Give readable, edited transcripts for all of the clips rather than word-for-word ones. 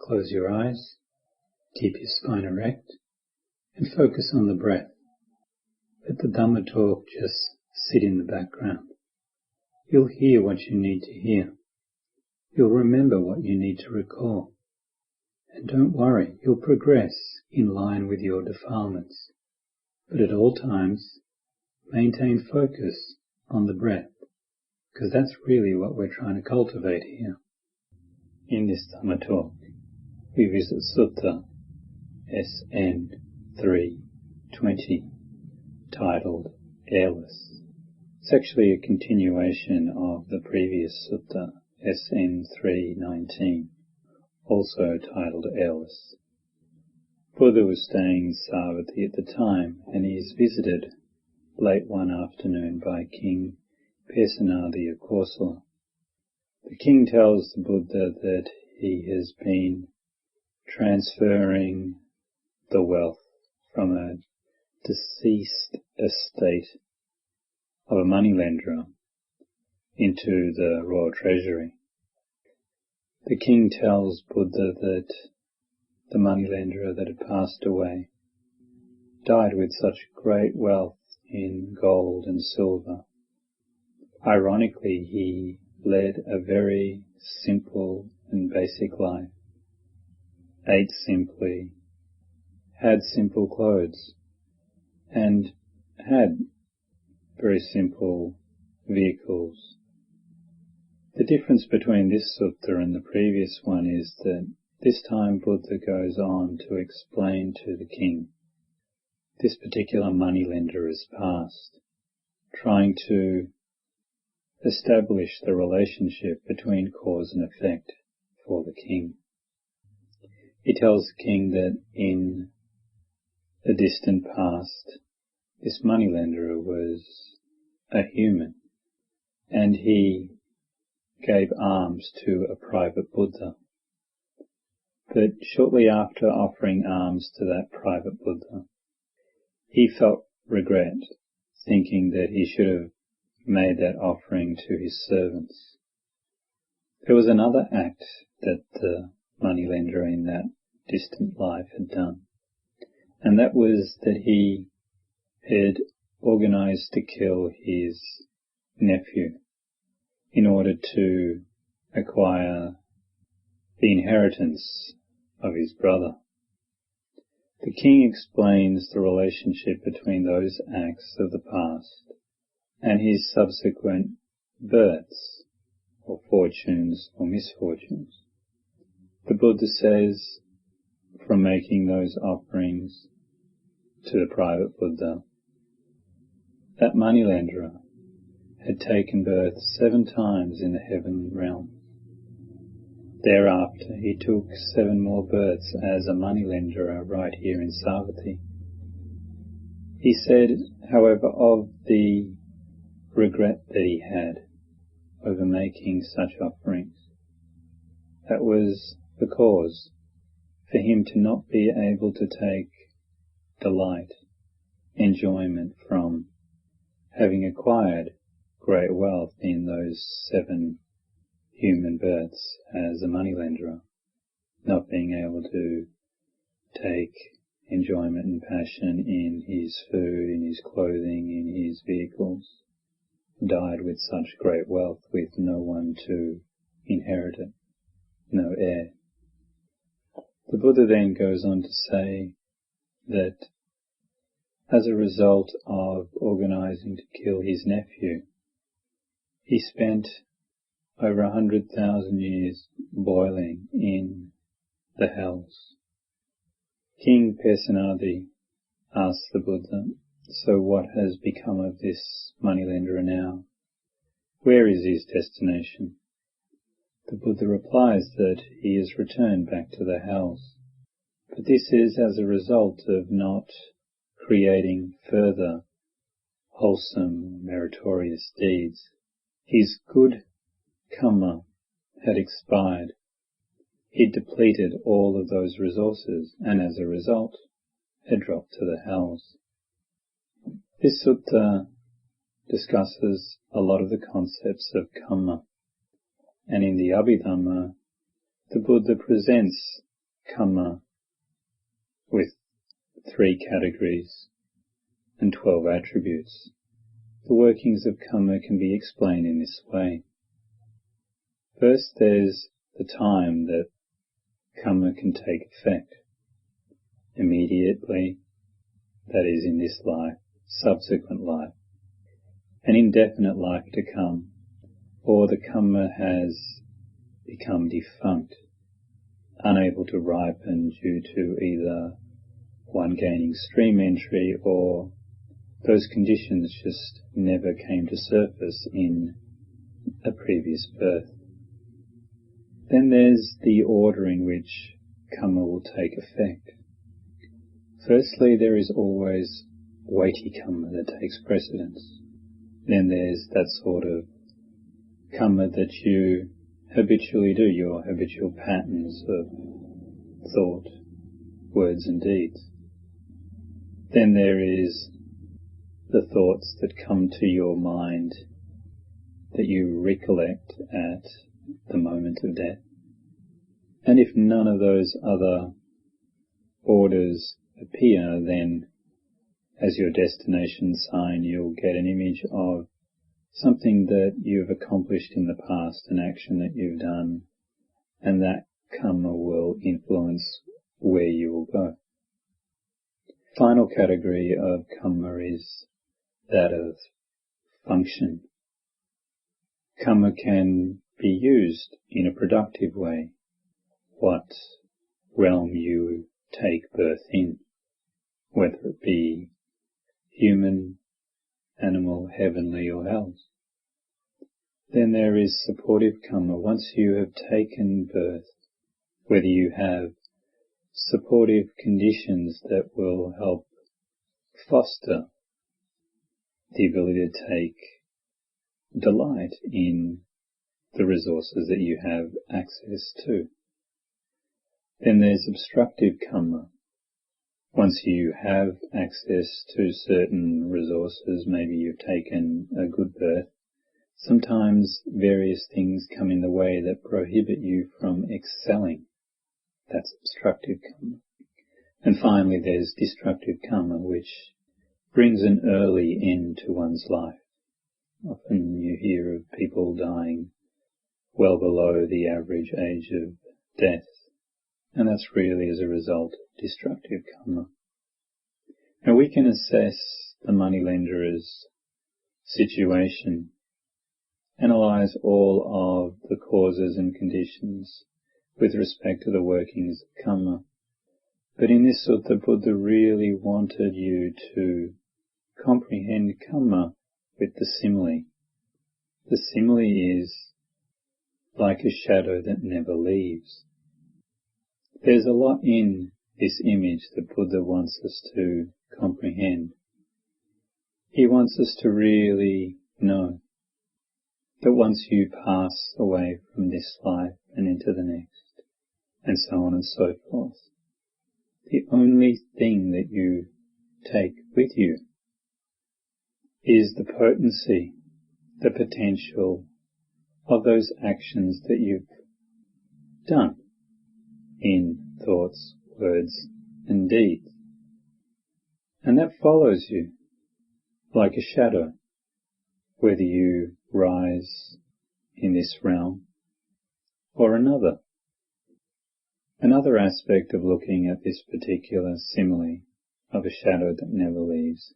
Close your eyes, keep your spine erect, and focus on the breath. Let the Dhamma talk just sit in the background. You'll hear what you need to hear. You'll remember what you need to recall. And don't worry, you'll progress in line with your defilements. But at all times, maintain focus on the breath, because that's really what we're trying to cultivate here. In this Dhamma talk, we visit Sutta SN 320, titled Heirless. It's actually a continuation of the previous Sutta SN 319, also titled Heirless. Buddha was staying in Savatthi at the time, and he is visited late one afternoon by King Pesanadi of Kosala. The king tells the Buddha that he has been transferring the wealth from a deceased estate of a moneylender into the royal treasury. The king tells Buddha that the moneylender that had passed away died with such great wealth in gold and silver. Ironically, he led a very simple and basic life, ate simply, had simple clothes, and had very simple vehicles. The difference between this sutta and the previous one is that this time Buddha goes on to explain to the king this particular moneylender has passed, trying to establish the relationship between cause and effect for the king. He tells the king that in the distant past, this moneylender was a human, and he gave alms to a private Buddha. But shortly after offering alms to that private Buddha, he felt regret, thinking that he should have made that offering to his servants. There was another act that the moneylender in that distant life had done, and that was that he had organized to kill his nephew in order to acquire the inheritance of his brother. The king explains the relationship between those acts of the past and his subsequent births, or fortunes or misfortunes. The Buddha says, from making those offerings to the private Buddha, that moneylender had taken birth 7 times in the heavenly realm. Thereafter he took 7 more births as a moneylender right here in Savatthi. He said, however, of the regret that he had over making such offerings, that was the cause for him to not be able to take delight, enjoyment from having acquired great wealth in those 7 human births as a moneylender, not being able to take enjoyment and passion in his food, in his clothing, in his vehicles, died with such great wealth with no one to inherit it, no heir. The Buddha then goes on to say that as a result of organizing to kill his nephew, he spent over 100,000 years boiling in the hells. King Pesanadi asked the Buddha, so what has become of this moneylender now? Where is his destination? The Buddha replies that he is returned back to the hells, but this is as a result of not creating further wholesome, meritorious deeds. His good karma had expired. He depleted all of those resources, and as a result, had dropped to the hells. This sutta discusses a lot of the concepts of karma, and in the Abhidhamma, the Buddha presents karma with 3 categories and 12 attributes. The workings of karma can be explained in this way. First, there's the time that karma can take effect. Immediately, that is in this life, subsequent life, an indefinite life to come, or the karma has become defunct, unable to ripen due to either one gaining stream entry or those conditions just never came to surface in a previous birth. Then there's the order in which karma will take effect. Firstly, there is always weighty karma that takes precedence. Then there's that sort of karma that you habitually do, your habitual patterns of thought, words and deeds. Then there is the thoughts that come to your mind that you recollect at the moment of death. And if none of those other orders appear, then as your destination sign you'll get an image of something that you've accomplished in the past, an action that you've done, and that karma will influence where you will go. Final category of karma is that of function. Karma can be used in a productive way, what realm you take birth in, whether it be human, animal, heavenly or else. Then there is supportive karma. Once you have taken birth, whether you have supportive conditions that will help foster the ability to take delight in the resources that you have access to. Then there's obstructive karma. Once you have access to certain resources, maybe you've taken a good birth, sometimes various things come in the way that prohibit you from excelling. That's obstructive karma. And finally, there's destructive karma, which brings an early end to one's life. Often you hear of people dying well below the average age of death, and that's really as a result of destructive karma. Now we can assess the moneylender's situation, analyze all of the causes and conditions with respect to the workings of karma. But in this sutta, Buddha really wanted you to comprehend karma with the simile. The simile is like a shadow that never leaves. There's a lot in this image that Buddha wants us to comprehend. He wants us to really know that once you pass away from this life and into the next, and so on and so forth, the only thing that you take with you is the potency, the potential of those actions that you've done in thoughts, words, and deeds. And that follows you like a shadow, whether you rise in this realm or another. Another aspect of looking at this particular simile of a shadow that never leaves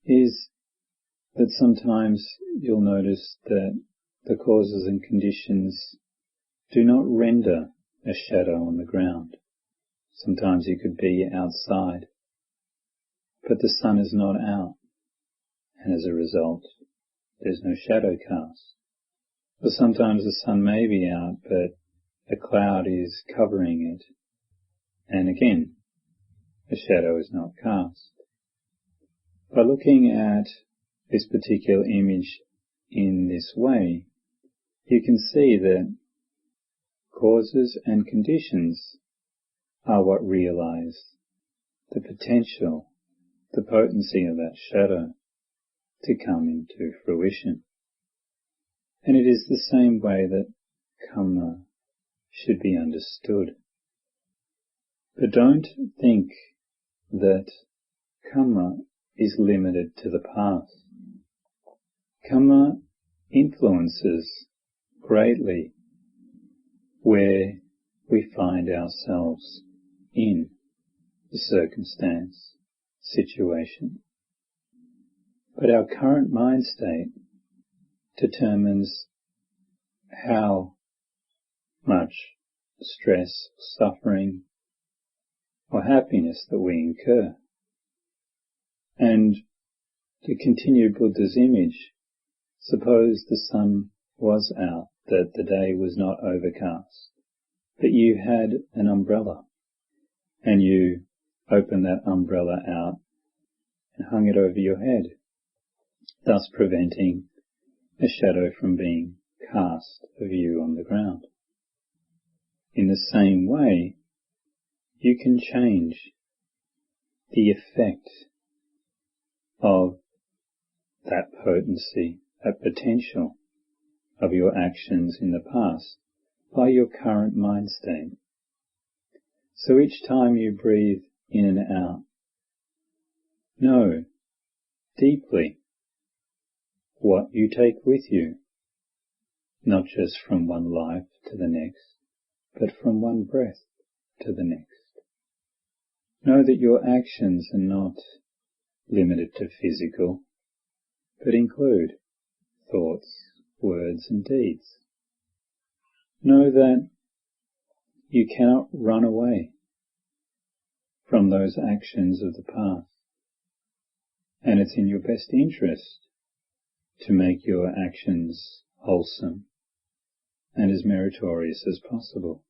is that sometimes you'll notice that the causes and conditions do not render a shadow on the ground. Sometimes you could be outside, but the sun is not out, and as a result, there's no shadow cast. Or sometimes the sun may be out, but a cloud is covering it, and again, a shadow is not cast. By looking at this particular image in this way, you can see that causes and conditions are what realize the potential, the potency of that shadow to come into fruition. And it is the same way that karma should be understood. But don't think that karma is limited to the past. Karma influences greatly where we find ourselves in the circumstance, situation. But our current mind state determines how much stress, suffering, or happiness that we incur. And to continue Buddha's image, suppose the sun was out, that the day was not overcast, but you had an umbrella, and you opened that umbrella out and hung it over your head, thus preventing a shadow from being cast of you on the ground. In the same way, you can change the effect of that potency, that potential of your actions in the past by your current mind state. So each time you breathe in and out, know deeply what you take with you, not just from one life to the next, but from one breath to the next. Know that your actions are not limited to physical, but include thoughts, words, and deeds. Know that you cannot run away from those actions of the past, and it's in your best interest to make your actions wholesome and as meritorious as possible.